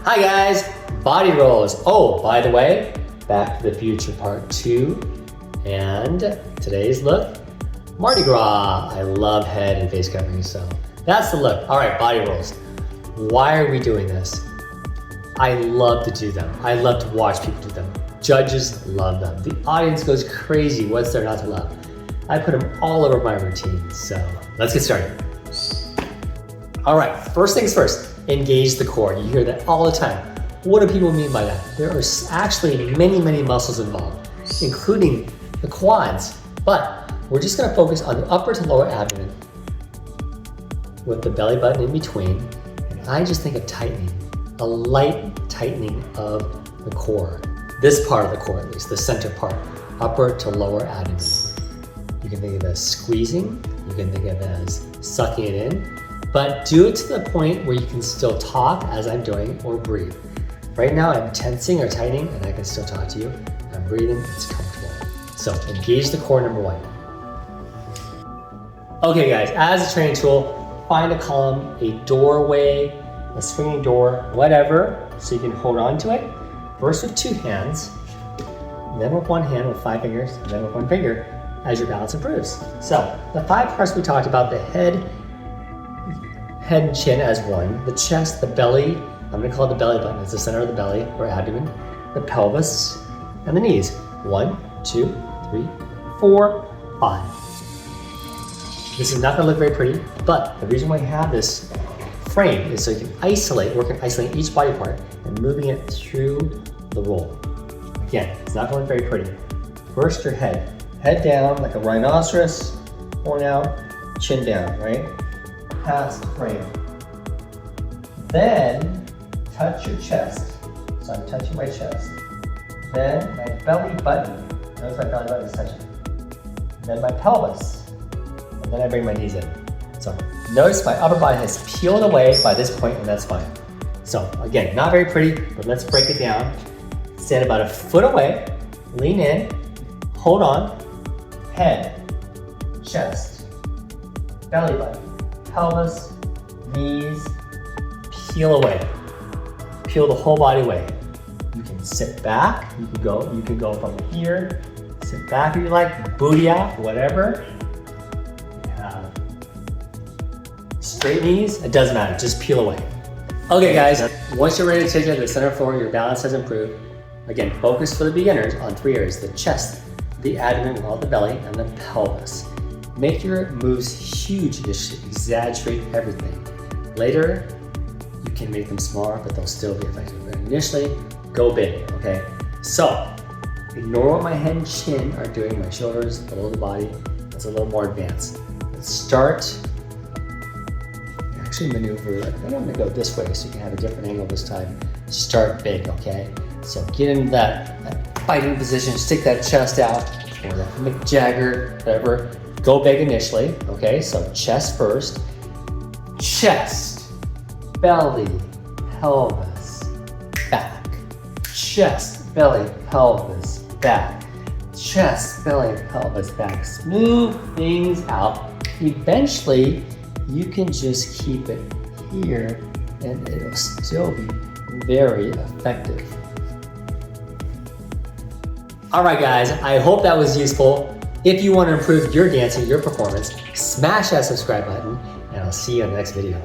Hi guys, body rolls. Oh, by the way, Back to the Future Part 2 and today's look, Mardi Gras. I love head and face coverings, so that's the look. All right, body rolls. Why are we doing this? I love to do them. I love to watch people do them. Judges love them. The audience goes crazy. What's there not to love? I put them all over my routine, so let's get started. All right, first things first, engage the core. You hear that all the time. What do people mean by that? There are actually many muscles involved, including the quads, but we're just gonna focus on the upper to lower abdomen with the belly button in between. And I just think of tightening, a light tightening of the core. This part of the core at least, the center part, upper to lower abdomen. You can think of it as squeezing, you can think of it as sucking it in, but do it to the point where you can still talk as I'm doing or breathe. Right now I'm tensing or tightening and I can still talk to you. I'm breathing, it's comfortable. So engage the core, number one. Okay guys, as a training tool, find a column, a doorway, a swinging door, whatever, so you can hold on to it. First with two hands, then with one hand with 5 fingers, and then with one finger as your balance improves. So the 5 parts we talked about, the head and chin as one, the chest, the belly, I'm gonna call it the belly button, it's the center of the belly or abdomen, the pelvis, and the knees. 1, 2, 3, 4, 5. This is not gonna look very pretty, but the reason why I have this frame is so you can isolate, work on isolating each body part and moving it through the roll. Again, it's not going to look very pretty. First your head. Head down like a rhinoceros, horn out, chin down, right? Past frame. Then touch your chest. So I'm touching my chest. Then my belly button. Notice my belly button is touching. Then my pelvis. And then I bring my knees in. So notice my upper body has peeled away by this point, and that's fine. So again, not very pretty, but let's break it down. Stand about a foot away, lean in, hold on, head, chest, belly button, pelvis, knees, peel away. Peel the whole body away. You can sit back, you can go from here, sit back if you like, booty out, whatever. Straight knees, it doesn't matter, just peel away. Okay guys, once you're ready to take it to the center floor, your balance has improved. Again, focus for the beginners on 3 areas, the chest, the abdomen, or the belly, and the pelvis. Make your moves huge to exaggerate everything. Later, you can make them smaller, but they'll still be effective. But initially, go big, okay? So, ignore what my head and chin are doing, my shoulders, below the body. That's a little more advanced. Let's start maneuver. I think I'm gonna go this way so you can have a different angle this time. Start big, okay? So get into that fighting position, stick that chest out, or that Mick Jagger, whatever. Go big initially, okay? So chest first. Chest, belly, pelvis, back. Chest, belly, pelvis, back. Chest, belly, pelvis, back. Smooth things out. Eventually, you can just keep it here and it'll still be very effective. All right guys, I hope that was useful. If you want to improve your dancing, your performance, smash that subscribe button and I'll see you in the next video.